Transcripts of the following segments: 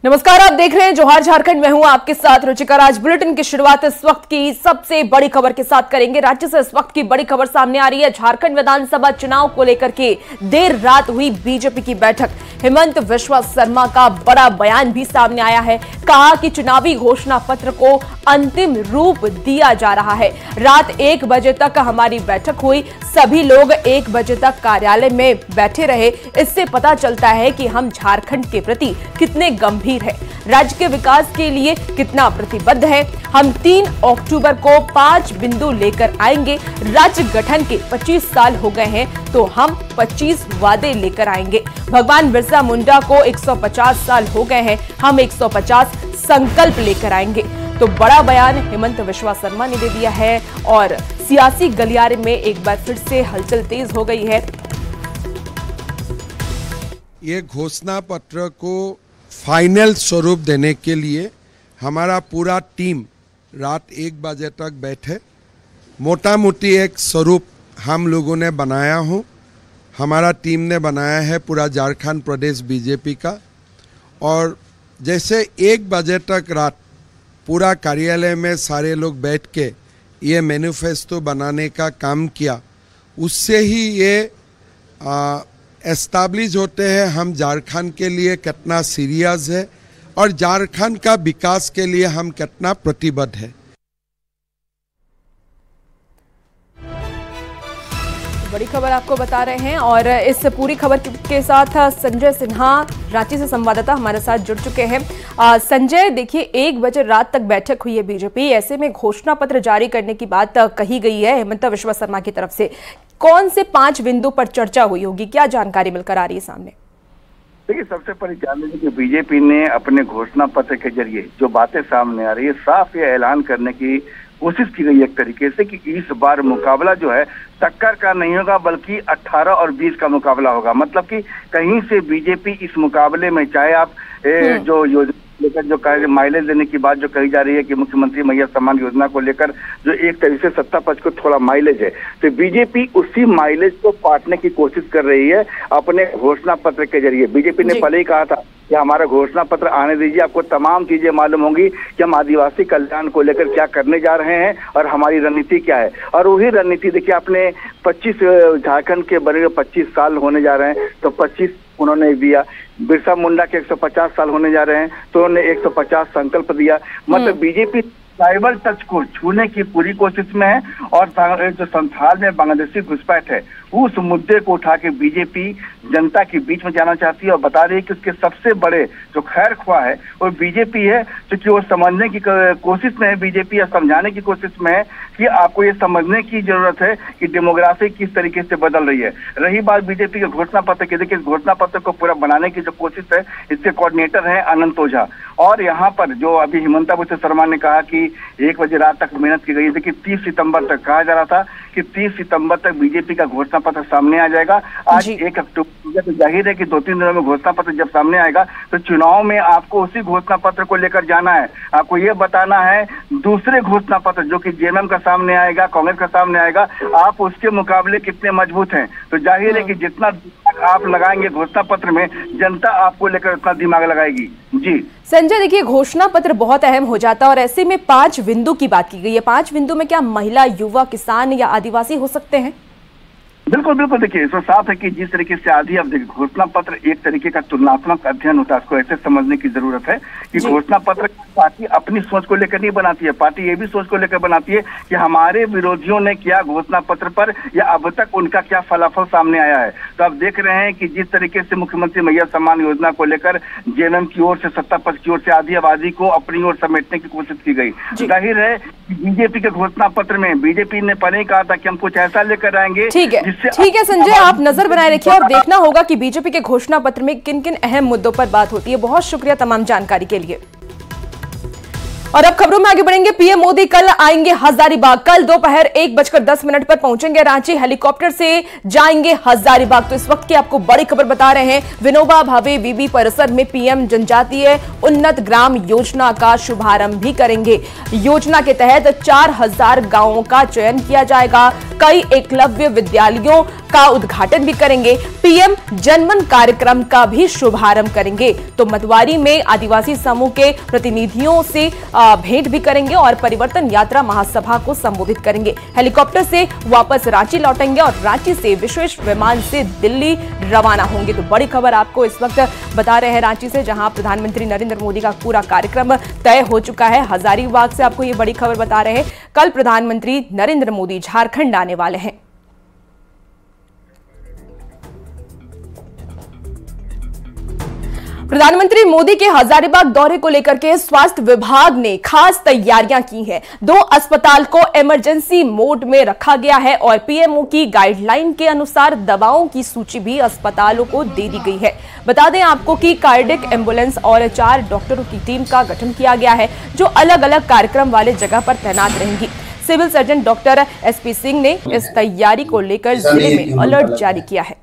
नमस्कार, आप देख रहे हैं जोहार झारखंड। मैं हूं आपके साथ रुचिका। आज बुलेटिन की शुरुआत इस वक्त की सबसे बड़ी खबर के साथ करेंगे। राज्य से इस वक्त की बड़ी खबर सामने आ रही है। झारखंड विधानसभा चुनाव को लेकर के देर रात हुई बीजेपी की बैठक। हेमंत बिस्वा शर्मा का बड़ा बयान भी सामने आया है। कहा कि चुनावी घोषणा पत्र को अंतिम रूप दिया जा रहा है। रात 1 बजे तक हमारी बैठक हुई, सभी लोग 1 बजे तक कार्यालय में बैठे रहे। इससे पता चलता है कि हम झारखंड के प्रति कितने गंभीर है, राज्य के विकास के लिए कितना प्रतिबद्ध है। हम 3 अक्टूबर को 5 बिंदु लेकर आएंगे। राज्य गठन के 25 साल हो गए हैं तो हम 25 वादे लेकर आएंगे। भगवान बिरसा मुंडा को 150 साल हो गए हैं, हम 150 संकल्प लेकर आएंगे। तो बड़ा बयान हेमंत बिस्वा शर्मा ने दे दिया है और सियासी गलियारे में एक बार फिर से हलचल तेज हो गई है। ये घोषणा पत्र को फाइनल स्वरूप देने के लिए हमारा पूरा टीम रात 1 बजे तक बैठे। मोटा मोटी एक स्वरूप हम लोगों ने बनाया हो, हमारा टीम ने बनाया है पूरा झारखंड प्रदेश बीजेपी का। और जैसे 1 बजे तक रात पूरा कार्यालय में सारे लोग बैठ के ये मैनिफेस्टो बनाने का काम किया, उससे ही ये एस्टैब्लिश होते हैं हम झारखंड के लिए कितना सीरियस है और झारखंड का विकास के लिए हम कितना प्रतिबद्ध है। बड़ी खबर आपको बता रहे हैं और इस पूरी खबर के साथ संजय सिन्हा रांची से संवाददाता हमारे साथ जुड़ चुके हैं। संजय, देखिए 1 बजे रात तक बैठक हुई है बीजेपी, ऐसे में घोषणा पत्र जारी करने की बात कही गई है हेमंत बिस्वा शर्मा की तरफ से। कौन से 5 बिंदु पर चर्चा हुई होगी, क्या जानकारी मिलकर आ रही है सामने? देखिए, सबसे पहले जान लीजिए कि बीजेपी ने अपने घोषणा पत्र के जरिए जो बातें सामने आ रही है, साफ ये ऐलान करने की कोशिश की गई एक तरीके से कि इस बार मुकाबला जो है टक्कर का नहीं होगा बल्कि 18 और 20 का मुकाबला होगा। मतलब कि कहीं से बीजेपी इस मुकाबले में, चाहे आप जो योजना लेकर जो माइलेज देने की बात जो कही जा रही है कि मुख्यमंत्री मैया सम्मान योजना को लेकर जो एक तरीके से सत्ता पक्ष को थोड़ा माइलेज है, तो बीजेपी उसी माइलेज को पाटने की कोशिश कर रही है अपने घोषणा पत्र के जरिए। बीजेपी ने पहले ही कहा था कि हमारा घोषणा पत्र आने दीजिए, आपको तमाम चीजें मालूम होंगी कि हम आदिवासी कल्याण को लेकर क्या करने जा रहे हैं और हमारी रणनीति क्या है। और वही रणनीति देखिए, आपने 25 झारखंड के बने 25 साल होने जा रहे हैं तो 25 उन्होंने दिया। बिरसा मुंडा के 150 साल होने जा रहे हैं तो उन्होंने 150 संकल्प दिया। मतलब बीजेपी ट्राइबल टच को छूने की पूरी कोशिश में है और जो संथाल में बांग्लादेशी घुसपैठ है उस मुद्दे को उठा के बीजेपी जनता के बीच में जाना चाहती है और बता रही है कि उसके सबसे बड़े जो खैर ख्वाह है वो बीजेपी है, क्योंकि वो समझने की कोशिश में है, बीजेपी या समझाने की कोशिश में है कि आपको ये समझने की जरूरत है कि डेमोग्राफी किस तरीके से बदल रही है। रही बात बीजेपी के घोषणा पत्र की, देखिए घोषणा पत्र को पूरा बनाने की जो कोशिश है, इसके कोऑर्डिनेटर है अनंत ओझा। और यहाँ पर जो अभी हेमंत बिस्वा शर्मा ने कहा कि 1 बजे रात तक मेहनत की गई थी कि 30 सितंबर तक कहा जा रहा था कि 30 सितंबर तक बीजेपी का घोषणा पत्र सामने आ जाएगा। आज 1 अक्टूबर, तो जाहिर है कि 2-3 दिनों में घोषणा पत्र जब सामने आएगा तो चुनाव में आपको उसी घोषणा पत्र को लेकर जाना है। आपको ये बताना है दूसरे घोषणा पत्र जो कि जेएमएम का सामने आएगा, कांग्रेस का सामने आएगा, आप उसके मुकाबले कितने मजबूत हैं। तो जाहिर है कि जितना आप लगाएंगे घोषणा पत्र में, जनता आपको लेकर उतना दिमाग लगाएगी। जी संजय, देखिए घोषणा पत्र बहुत अहम हो जाता है और ऐसे में 5 बिंदु की बात की गई है। 5 बिंदु में क्या महिला, युवा, किसान या आदिवासी हो सकते हैं? बिल्कुल बिल्कुल, देखिए इसमें साफ है कि जिस तरीके से आधी, अब देखिए घोषणा पत्र एक तरीके का तुलनात्मक अध्ययन होता है, उसको ऐसे समझने की जरूरत है कि घोषणा पत्र पार्टी अपनी सोच को लेकर नहीं बनाती है, पार्टी ये भी सोच को लेकर बनाती है कि हमारे विरोधियों ने क्या घोषणा पत्र पर या अब तक उनका क्या फलाफल सामने आया है। तो आप देख रहे हैं कि जिस तरीके से मुख्यमंत्री मैया सम्मान योजना को लेकर जेएमएम की ओर से, सत्ता पक्ष की ओर से आधी आबादी को अपनी ओर समेटने की कोशिश की गई। जाहिर है बीजेपी के घोषणा पत्र में बीजेपी ने पहले ही कहा था कि हम कुछ ऐसा लेकर आएंगे। ठीक है संजय, आप नजर बनाए रखिए और देखना होगा कि बीजेपी के घोषणा पत्र में किन किन अहम मुद्दों पर बात होती है। बहुत शुक्रिया तमाम जानकारी के लिए। और अब खबरों में आगे बढ़ेंगे। पीएम मोदी कल आएंगे हजारीबाग। कल दोपहर 1:10 पर पहुंचेंगे रांची, हेलीकॉप्टर से जाएंगे हजारीबाग। तो इस वक्त की आपको बड़ी खबर बता रहे हैं। विनोबा भावे बीबी परिसर में पीएम जनजातीय उन्नत ग्राम योजना का शुभारंभ भी करेंगे। योजना के तहत 4000 गांवों का चयन किया जाएगा। कई एकलव्य विद्यालयों का उद्घाटन भी करेंगे। पीएम जनमन कार्यक्रम का भी शुभारंभ करेंगे। तो मतवारी में आदिवासी समूह के प्रतिनिधियों से भेंट भी करेंगे और परिवर्तन यात्रा महासभा को संबोधित करेंगे। हेलीकॉप्टर से वापस रांची लौटेंगे और रांची से विशेष विमान से दिल्ली रवाना होंगे। तो बड़ी खबर आपको इस वक्त बता रहे हैं रांची से, जहां प्रधानमंत्री नरेंद्र मोदी का पूरा कार्यक्रम तय हो चुका है। हजारीबाग से आपको ये बड़ी खबर बता रहे हैं। कल प्रधानमंत्री नरेंद्र मोदी झारखंड आने वाले हैं। प्रधानमंत्री मोदी के हजारीबाग दौरे को लेकर के स्वास्थ्य विभाग ने खास तैयारियां की हैं। 2 अस्पताल को इमरजेंसी मोड में रखा गया है और पीएमओ की गाइडलाइन के अनुसार दवाओं की सूची भी अस्पतालों को दे दी गई है। बता दें आपको कि कार्डियक एम्बुलेंस और 4 डॉक्टरों की टीम का गठन किया गया है, जो अलग अलग कार्यक्रम वाले जगह पर तैनात रहेंगी। Civil surgeon doctor SP Singh ने इस तैयारी को लेकर जिले में अलर्ट जारी किया है।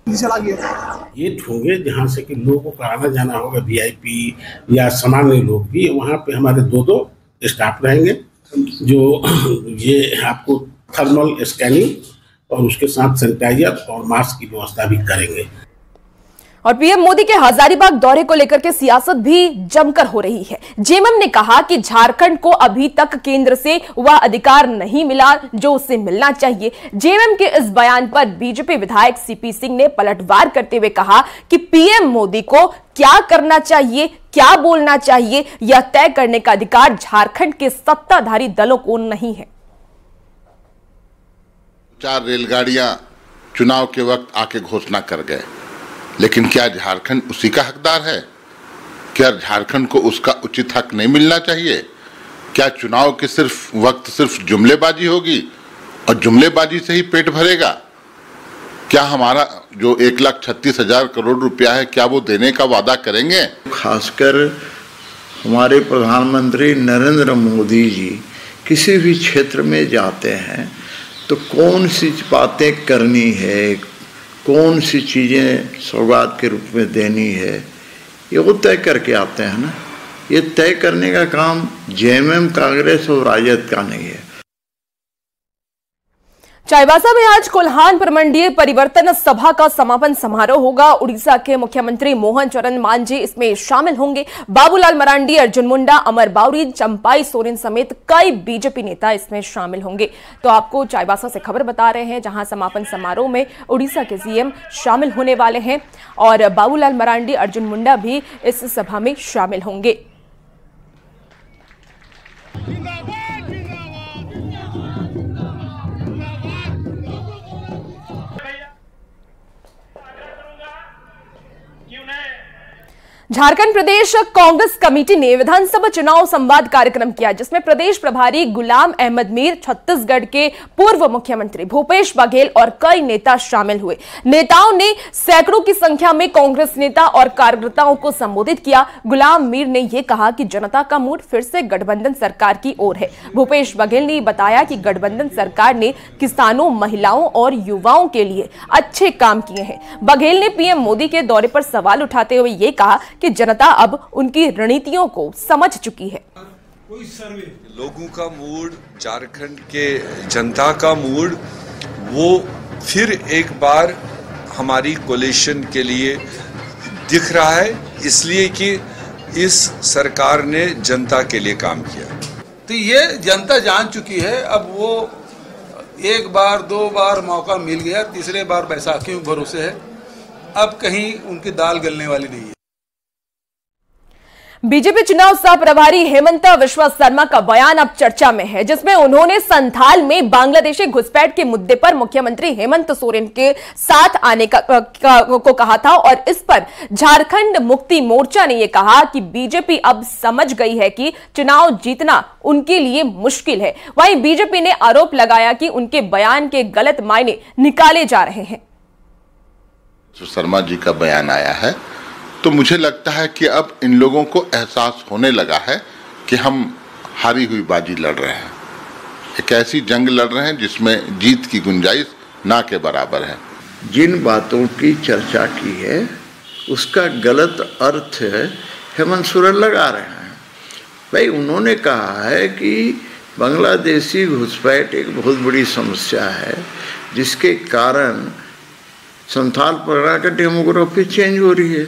ये होंगे जहाँ से कि लोगों को आना जाना होगा, वीआईपी या सामान्य लोग भी, वहाँ पे हमारे 2 स्टाफ रहेंगे जो ये आपको थर्मल स्कैनिंग और उसके साथ सैनिटाइजर और मास्क की व्यवस्था भी करेंगे। और पीएम मोदी के हजारीबाग दौरे को लेकर के सियासत भी जमकर हो रही है। जेएमएम ने कहा कि झारखंड को अभी तक केंद्र से वह अधिकार नहीं मिला जो उसे मिलना चाहिए। जेएमएम के इस बयान पर बीजेपी विधायक सीपी सिंह ने पलटवार करते हुए कहा कि पीएम मोदी को क्या करना चाहिए, क्या बोलना चाहिए, यह तय करने का अधिकार झारखंड के सत्ताधारी दलों को नहीं है। 4 रेलगाड़ियां चुनाव के वक्त आके घोषणा कर गए, लेकिन क्या झारखंड उसी का हकदार है? क्या झारखंड को उसका उचित हक नहीं मिलना चाहिए? क्या चुनाव के सिर्फ जुमलेबाजी होगी और जुमलेबाजी से ही पेट भरेगा? क्या हमारा जो 1,36,000 करोड़ रुपया है, क्या वो देने का वादा करेंगे? खासकर हमारे प्रधानमंत्री नरेंद्र मोदी जी किसी भी क्षेत्र में जाते हैं तो कौन सी बातें करनी है, कौन सी चीज़ें सौगात के रूप में देनी है, ये वो तय करके आते हैं ना। ये तय करने का काम जेएमएम, कांग्रेस और राजद का नहीं है। चाईबासा में आज कोल्हान प्रमंडलीय परिवर्तन सभा का समापन समारोह होगा। उड़ीसा के मुख्यमंत्री मोहन चरण मांझी इसमें शामिल होंगे। बाबूलाल मरांडी, अर्जुन मुंडा, अमर बावरी, चंपाई सोरेन समेत कई बीजेपी नेता इसमें शामिल होंगे। तो आपको चाईबासा से खबर बता रहे हैं, जहां समापन समारोह में उड़ीसा के सीएम शामिल होने वाले हैं और बाबूलाल मरांडी, अर्जुन मुंडा भी इस सभा में शामिल होंगे। झारखंड प्रदेश कांग्रेस कमेटी ने विधानसभा चुनाव संवाद कार्यक्रम किया, जिसमें प्रदेश प्रभारी गुलाम अहमद मीर, छत्तीसगढ़ के पूर्व मुख्यमंत्री भूपेश बघेल और कई नेता शामिल हुए। नेताओं ने सैकड़ों की संख्या में कांग्रेस नेता और कार्यकर्ताओं को संबोधित किया। गुलाम मीर ने यह कहा कि जनता का मूड फिर से गठबंधन सरकार की ओर है। भूपेश बघेल ने बताया कि गठबंधन सरकार ने किसानों, महिलाओं और युवाओं के लिए अच्छे काम किए हैं। बघेल ने पीएम मोदी के दौरे पर सवाल उठाते हुए यह कहा कि जनता अब उनकी रणनीतियों को समझ चुकी है। लोगों का मूड, झारखंड के जनता का मूड, वो फिर एक बार हमारी कोलिशन के लिए दिख रहा है, इसलिए कि इस सरकार ने जनता के लिए काम किया। तो ये जनता जान चुकी है। अब वो 1 बार 2 बार मौका मिल गया, तीसरे बार बैसाखी में भरोसे है। अब कहीं उनकी दाल गलने वाली नहीं है। बीजेपी चुनाव सह प्रभारी हेमंत विश्वा शर्मा का बयान अब चर्चा में है, जिसमें उन्होंने संथाल में बांग्लादेशी घुसपैठ के मुद्दे पर मुख्यमंत्री हेमंत सोरेन के साथ आने को कहा था और इस पर झारखंड मुक्ति मोर्चा ने यह कहा कि बीजेपी अब समझ गई है कि चुनाव जीतना उनके लिए मुश्किल है। वहीं बीजेपी ने आरोप लगाया कि उनके बयान के गलत मायने निकाले जा रहे हैं। शर्मा जी का बयान आया है तो मुझे लगता है कि अब इन लोगों को एहसास होने लगा है कि हम हारी हुई बाजी लड़ रहे हैं। एक ऐसी जंग लड़ रहे हैं जिसमें जीत की गुंजाइश ना के बराबर है। जिन बातों की चर्चा की है उसका गलत अर्थ हेमंत सोरेन लगा रहे हैं। भाई, उन्होंने कहा है कि बांग्लादेशी घुसपैठ एक बहुत बड़ी समस्या है जिसके कारण संथाल परगना का डेमोग्राफी चेंज हो रही है।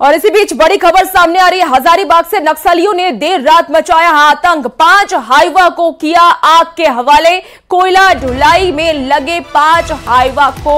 और इसी बीच बड़ी खबर सामने आ रही है। हजारीबाग से नक्सलियों ने देर रात मचाया आतंक, 5 हाईवा को किया आग के हवाले। कोयला ढुलाई में लगे 5 हाईवा को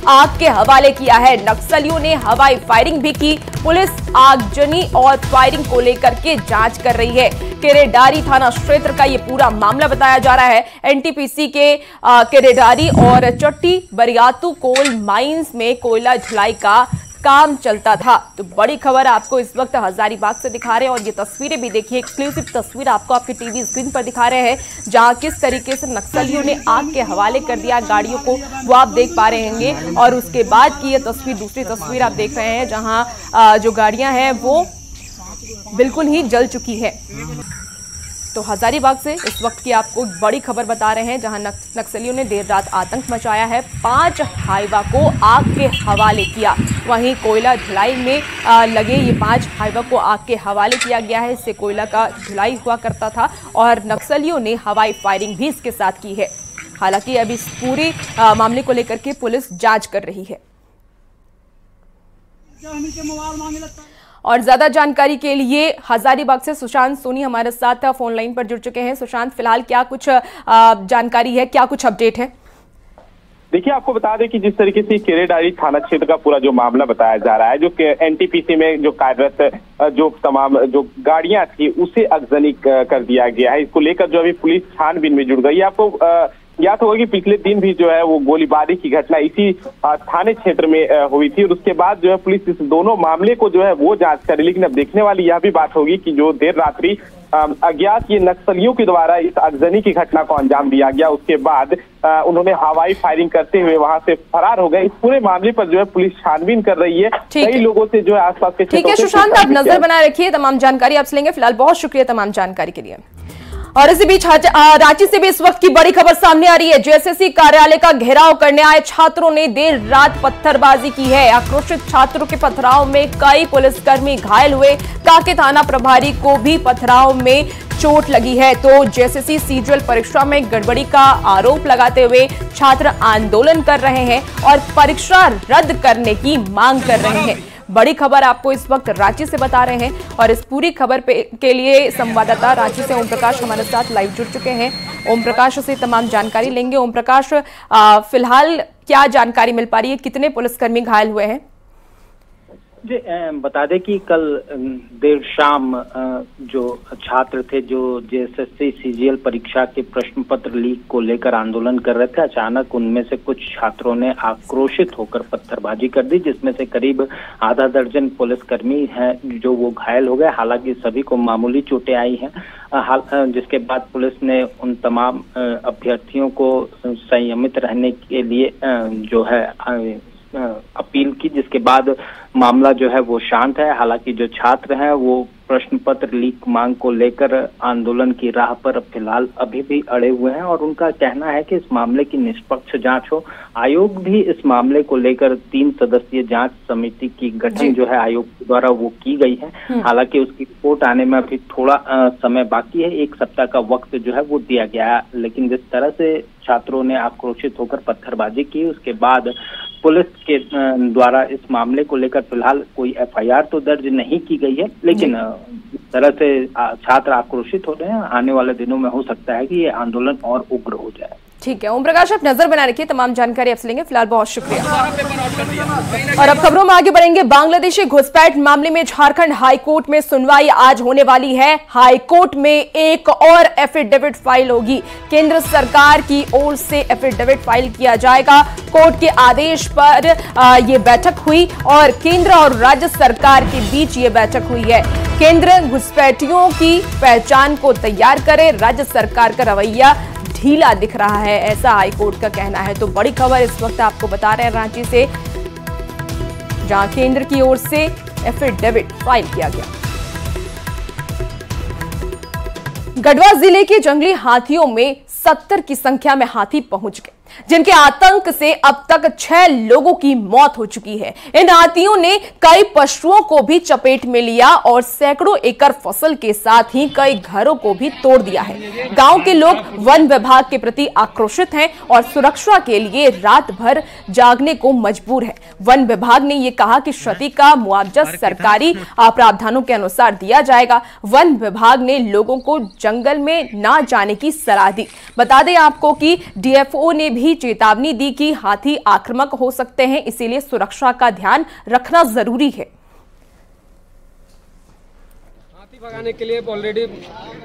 आग के हवाले किया है। नक्सलियों ने हवाई फायरिंग भी की। पुलिस आगजनी और फायरिंग को लेकर के जांच कर रही है। केरेडारी थाना क्षेत्र का ये पूरा मामला बताया जा रहा है। एनटीपीसी के केरेडारी और चट्टी बरियातू कोल माइंस में कोयला ढुलाई का काम चलता था। तो बड़ी खबर आपको इस वक्त हजारीबाग से दिखा रहे हैं और ये तस्वीरें भी देखिए, एक्सक्लूसिव तस्वीर आपको आपके टीवी स्क्रीन पर दिखा रहे हैं, जहां किस तरीके से नक्सलियों ने आग के हवाले कर दिया गाड़ियों को, वो आप देख पा रहे होंगे। और उसके बाद की ये तस्वीर, दूसरी तस्वीर आप देख रहे हैं, जहां जो गाड़ियां हैं वो बिल्कुल ही जल चुकी है। तो हजारीबाग से इस वक्त की आपको बड़ी खबर बता रहे हैं, जहां नक्सलियों ने देर रात आतंक मचाया है। 5 हाईवा को आग के हवाले किया। वहीं कोयला ढुलाई में लगे ये 5 हाईवा को आग के हवाले किया गया है। इससे कोयला का ढुलाई हुआ करता था और नक्सलियों ने हवाई फायरिंग भी इसके साथ की है। हालांकि अभी इस पूरे मामले को लेकर के पुलिस जांच कर रही है। और ज्यादा जानकारी के लिए हजारीबाग से सुशांत सोनी हमारे साथ फोन लाइन पर जुड़ चुके हैं। सुशांत, फिलहाल क्या कुछ जानकारी है, क्या कुछ अपडेट है? देखिए, आपको बता दें कि जिस तरीके से केरेडारी थाना क्षेत्र का पूरा जो मामला बताया जा रहा है, जो एनटीपीसी में जो कार्यरत जो तमाम जो गाड़ियां थी उसे अगजनी कर दिया गया है। इसको लेकर जो अभी पुलिस छानबीन में जुड़ गई है। आपको याद होगा कि पिछले दिन भी जो है वो गोलीबारी की घटना इसी थाने क्षेत्र में हुई थी और उसके बाद जो है पुलिस इस दोनों मामले को जो है वो जांच करे। लेकिन अब देखने वाली यह भी बात होगी कि जो देर रात्रि अज्ञात ये नक्सलियों के द्वारा इस अगजनी की घटना को अंजाम दिया गया, उसके बाद उन्होंने हवाई फायरिंग करते हुए वहां से फरार हो गए। इस पूरे मामले पर जो है पुलिस छानबीन कर रही है। कई लोगों से जो है आसपास के ठीक है सुशांत, आप नजर बनाए रखिए, तमाम जानकारी आपसे लेंगे। फिलहाल बहुत शुक्रिया तमाम जानकारी के लिए। और इसी बीच रांची से भी इस वक्त की बड़ी खबर सामने आ रही है। जेएसएससी कार्यालय का घेराव करने आए छात्रों ने देर रात पत्थरबाजी की है। आक्रोशित छात्रों के पथराव में कई पुलिसकर्मी घायल हुए। कांके थाना प्रभारी को भी पथराव में चोट लगी है। तो जेएसएससी सीजीएल परीक्षा में गड़बड़ी का आरोप लगाते हुए छात्र आंदोलन कर रहे हैं और परीक्षा रद्द करने की मांग कर रहे हैं। बड़ी खबर आपको इस वक्त रांची से बता रहे हैं और इस पूरी खबर के लिए संवाददाता रांची से ओम प्रकाश हमारे साथ लाइव जुड़ चुके हैं। ओम प्रकाश से तमाम जानकारी लेंगे। ओम प्रकाश, फिलहाल क्या जानकारी मिल पा रही है, कितने पुलिसकर्मी घायल हुए हैं? जी, बता दें कि कल देर शाम जो छात्र थे जो जेएसएससी सीजीएल परीक्षा के प्रश्न पत्र लीक को लेकर आंदोलन कर रहे थे, अचानक उनमें से कुछ छात्रों ने आक्रोशित होकर पत्थरबाजी कर दी, जिसमें से करीब आधा दर्जन पुलिसकर्मी हैं जो वो घायल हो गए। हालांकि सभी को मामूली चोटें आई हैं, जिसके बाद पुलिस ने उन तमाम अभ्यर्थियों को संयमित रहने के लिए जो है अपील की, जिसके बाद मामला जो है वो शांत है। हालांकि जो छात्र हैं वो प्रश्न पत्र लीक मांग को लेकर आंदोलन की राह पर फिलहाल अभी भी अड़े हुए हैं और उनका कहना है कि इस मामले की निष्पक्ष जांच हो। आयोग भी इस मामले को लेकर 3 सदस्यीय जांच समिति की गठन जो है आयोग द्वारा वो की गई है। हालांकि उसकी रिपोर्ट आने में अभी थोड़ा समय बाकी है, 1 सप्ताह का वक्त जो है वो दिया गया है। लेकिन जिस तरह से छात्रों ने आक्रोशित होकर पत्थरबाजी की, उसके बाद पुलिस के द्वारा इस मामले को लेकर फिलहाल कोई एफआईआर तो दर्ज नहीं की गई है, लेकिन इस तरह से छात्र आक्रोशित हो रहे हैं। आने वाले दिनों में हो सकता है कि ये आंदोलन और उग्र हो जाए। ठीक है ओम प्रकाश, आप नजर बना रखिए, तमाम जानकारी आपसे लेंगे। फिलहाल बहुत शुक्रिया। और अब खबरों में आगे बढ़ेंगे। बांग्लादेशी घुसपैठ मामले में झारखंड हाईकोर्ट में सुनवाई आज होने वाली है। हाईकोर्ट में एक और एफिडेविट फाइल होगी। केंद्र सरकार की ओर से एफिडेविट फाइल किया जाएगा। कोर्ट के आदेश पर यह बैठक हुई और केंद्र और राज्य सरकार के बीच ये बैठक हुई है। केंद्र घुसपैठियों की पहचान को तैयार करे, राज्य सरकार का रवैया ढीला दिख रहा है, ऐसा हाईकोर्ट का कहना है। तो बड़ी खबर इस वक्त आपको बता रहे हैं रांची से, जहां केंद्र की ओर से एफिडेविट फाइल किया गया। गढ़वा जिले के जंगली हाथियों में 70 की संख्या में हाथी पहुंच गए, जिनके आतंक से अब तक 6 लोगों की मौत हो चुकी है। इन हाथियों ने कई पशुओं को भी चपेट में लिया और सैकड़ों एकड़ फसल के साथ ही कई घरों को भी तोड़ दिया है। गांव के लोग वन विभाग के प्रति आक्रोशित हैं और सुरक्षा के लिए रात भर जागने को मजबूर है। वन विभाग ने यह कहा कि क्षति का मुआवजा सरकारी प्रावधानों के अनुसार दिया जाएगा। वन विभाग ने लोगों को जंगल में ना जाने की सलाह दी। बता दें आपको कि डीएफओ ने भी चेतावनी दी कि हाथी आक्रामक हो सकते हैं, इसीलिए सुरक्षा का ध्यान रखना जरूरी है। हाथी भगाने के लिए ऑलरेडी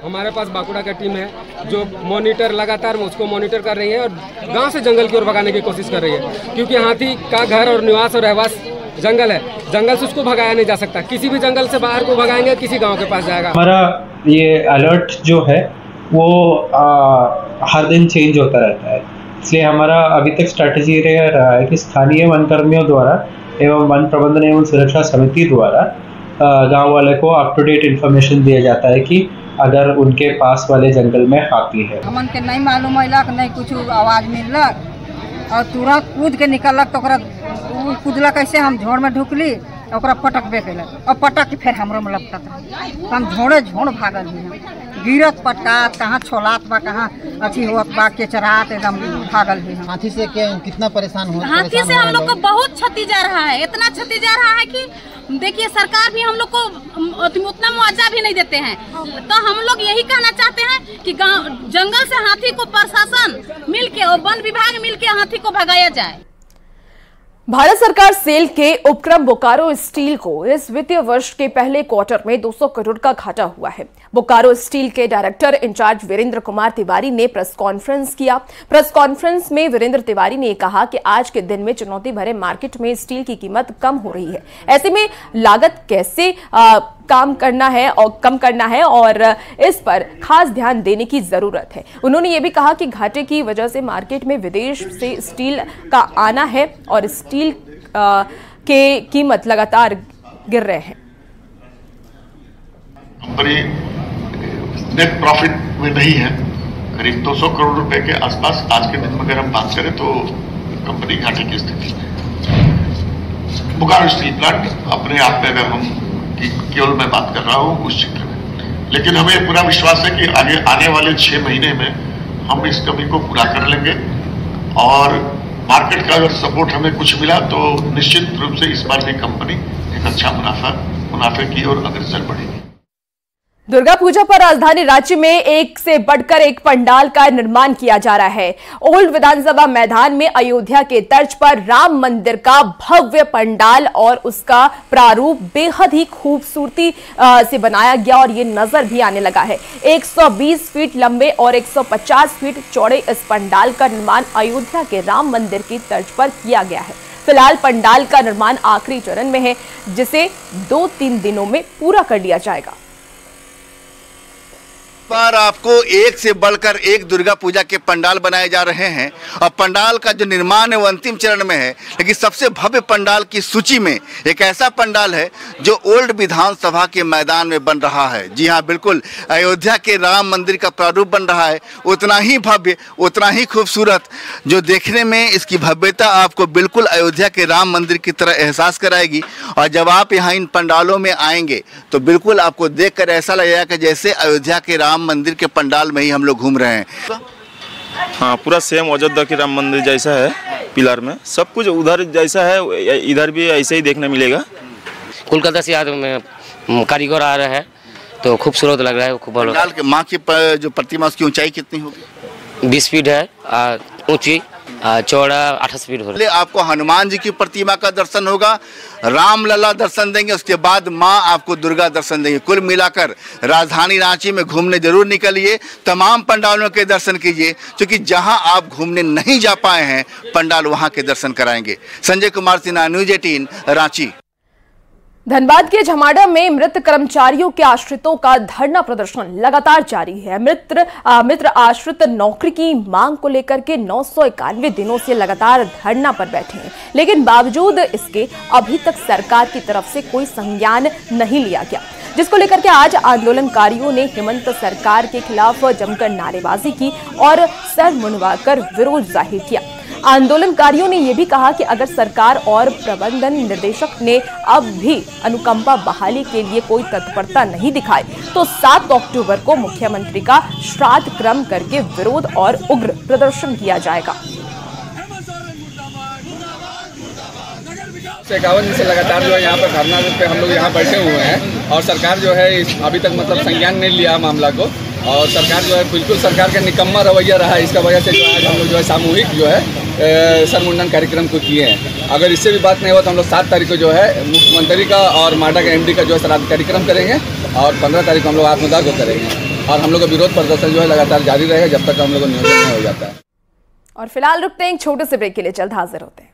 हमारे पास बांकुड़ा का टीम है जो मॉनिटर लगातार उसको मॉनिटर कर रही है और गांव से जंगल की ओर भगाने की कोशिश कर रही है, क्योंकि हाथी का घर और निवास और रहवास जंगल है। जंगल से उसको भगाया नहीं जा सकता। किसी भी जंगल से बाहर को भगाएंगे किसी गांव के पास जाएगा। हमारा ये अलर्ट जो है वो हर दिन चेंज होता रहता है, इसलिए हमारा अभी तक स्ट्रैटेजी रहा है कि स्थानीय वन कर्मियों द्वारा एवं वन प्रबंधन एवं सुरक्षा समिति द्वारा गांव वाले को अप टू डेट इन्फॉर्मेशन दिया जाता है कि अगर उनके पास वाले जंगल में हाथी है। हमन के नहीं मालूम है, नहीं कुछ आवाज मिलक और तुरंत कूद के निकलक, तो कूदला कैसे हम झोड़ में ढुकली और पटक बेकलक और पटक के फिर हमरो में लपटत रहे। हम झोड़ भागल ही गिरत पटकात, कहाँ छोलात बा, कहाँ अच्छी होत बा, केचरात एकदम भागल ही। हाथी से कितना परेशान हो? हाथी से हम लोग को बहुत क्षति जा रहा है, इतना क्षति जा रहा है कि देखिए सरकार भी हम लोग को उतना मुआवजा भी नहीं देते हैं। तो हम लोग यही कहना चाहते हैं कि गांव जंगल से हाथी को प्रशासन मिलके और वन विभाग मिलके हाथी को भगाया जाए। भारत सरकार सेल के उपक्रम बोकारो स्टील को इस वित्तीय वर्ष के पहले क्वार्टर में 200 करोड़ का घाटा हुआ है। बोकारो स्टील के डायरेक्टर इंचार्ज वीरेंद्र कुमार तिवारी ने प्रेस कॉन्फ्रेंस किया। प्रेस कॉन्फ्रेंस में वीरेंद्र तिवारी ने कहा कि आज के दिन में चुनौती भरे मार्केट में स्टील की कीमत कम हो रही है। ऐसे में लागत कैसे कम करना है और इस पर खास ध्यान देने की जरूरत है। उन्होंने ये भी कहा कि घाटे की वजह से मार्केट में विदेश से स्टील का आना है और स्टील के कीमत लगातार गिर रहे हैं। कंपनी नेट प्रॉफिट में नहीं है, करीब 200 करोड़ रुपए के आसपास आज के दिन में अगर हम बात करें तो कंपनी घाटे की स्थिति में। बोकारो स्टील प्लांट अपने आप में अगर हम केवल मैं बात कर रहा हूं उस क्षेत्र में, लेकिन हमें पूरा विश्वास है कि आगे आने वाले 6 महीने में हम इस कमी को पूरा कर लेंगे और मार्केट का अगर सपोर्ट हमें कुछ मिला तो निश्चित रूप से इस बार भी कंपनी एक अच्छा मुनाफे की ओर अग्रसर बढ़ेगी। दुर्गा पूजा पर राजधानी रांची में एक से बढ़कर एक पंडाल का निर्माण किया जा रहा है। ओल्ड विधानसभा मैदान में अयोध्या के तर्ज पर राम मंदिर का भव्य पंडाल और उसका प्रारूप बेहद ही खूबसूरती से बनाया गया और ये नजर भी आने लगा है। 120 फीट लंबे और 150 फीट चौड़े इस पंडाल का निर्माण अयोध्या के राम मंदिर की तर्ज पर किया गया है। फिलहाल पंडाल का निर्माण आखिरी चरण में है, जिसे 2-3 दिनों में पूरा कर लिया जाएगा। बार आपको एक से बढ़कर एक दुर्गा पूजा के पंडाल बनाए जा रहे हैं और पंडाल का जो निर्माण है वो अंतिम चरण में है, लेकिन सबसे भव्य पंडाल की सूची में एक ऐसा पंडाल है जो ओल्ड विधानसभा के मैदान में बन रहा है। जी हाँ, बिल्कुल अयोध्या के राम मंदिर का प्रारूप बन रहा है, उतना ही भव्य, उतना ही खूबसूरत, जो देखने में इसकी भव्यता आपको बिल्कुल अयोध्या के राम मंदिर की तरह एहसास कराएगी। और जब आप यहाँ इन पंडालों में आएंगे तो बिल्कुल आपको देखकर ऐसा लगेगा कि जैसे अयोध्या के राम मंदिर के पंडाल में ही हम लोग घूम रहे हैं। हाँ, पूरा सेम अयोध्या के राम मंदिर जैसा है, पिलर में सब कुछ उधर जैसा है, इधर भी ऐसे ही देखने मिलेगा। कोलकाता से में कारीगर आ रहा है तो खूबसूरत लग रहा है। खूब पंडाल के माँ की जो प्रतिमा उसकी ऊंचाई कितनी होगी? 20 फीट है ऊंची, चौड़ा 28 फीट हो। आपको हनुमान जी की प्रतिमा का दर्शन होगा, राम लला दर्शन देंगे, उसके बाद माँ आपको दुर्गा दर्शन देंगे। कुल मिलाकर राजधानी रांची में घूमने जरूर निकलिए, तमाम पंडालों के दर्शन कीजिए, क्योंकि जहां आप घूमने नहीं जा पाए हैं पंडाल वहां के दर्शन कराएंगे। संजय कुमार सिन्हा, न्यूज़ 18 रांची। धनबाद के झमाड़ा में मृत कर्मचारियों के आश्रितों का धरना प्रदर्शन लगातार जारी है। मित्र आश्रित नौकरी की मांग को लेकर के 991 दिनों से लगातार धरना पर बैठे हैं, लेकिन बावजूद इसके अभी तक सरकार की तरफ से कोई संज्ञान नहीं लिया गया, जिसको लेकर के आज आंदोलनकारियों ने हेमंत सरकार के खिलाफ जमकर नारेबाजी की और सर मुंडवाकर विरोध जाहिर किया। आंदोलनकारियों ने यह भी कहा कि अगर सरकार और प्रबंधन निर्देशक ने अब भी अनुकंपा बहाली के लिए कोई तत्परता नहीं दिखाए तो 7 अक्टूबर को मुख्यमंत्री का श्राद्ध क्रम करके विरोध और उग्र प्रदर्शन किया जाएगा। 51 दिन से लगातार जो है यहाँ पर धरना पे हम लोग यहाँ बैठे हुए हैं और सरकार जो है अभी तक मतलब संज्ञान नहीं लिया मामला को, और सरकार जो है बिल्कुल सरकार का निकम्मा रवैया रहा है। इसका वजह से जो आज हम लोग जो है सामूहिक जो है सरमुंडन कार्यक्रम को किए हैं। अगर इससे भी बात नहीं हुआ तो हम लोग 7 तारीख को जो है मुख्यमंत्री का और माडा का MD का जो है श्राद्ध कार्यक्रम करेंगे और 15 तारीख को हम लोग आत्मदाह को करेंगे और हम लोग का विरोध प्रदर्शन जो है लगातार जारी रहेगा जब तक हम लोग का नियोजन नहीं हो जाता है। और फिलहाल रुकते हैं एक छोटे से ब्रेक के लिए, जल्द हाजिर होते हैं।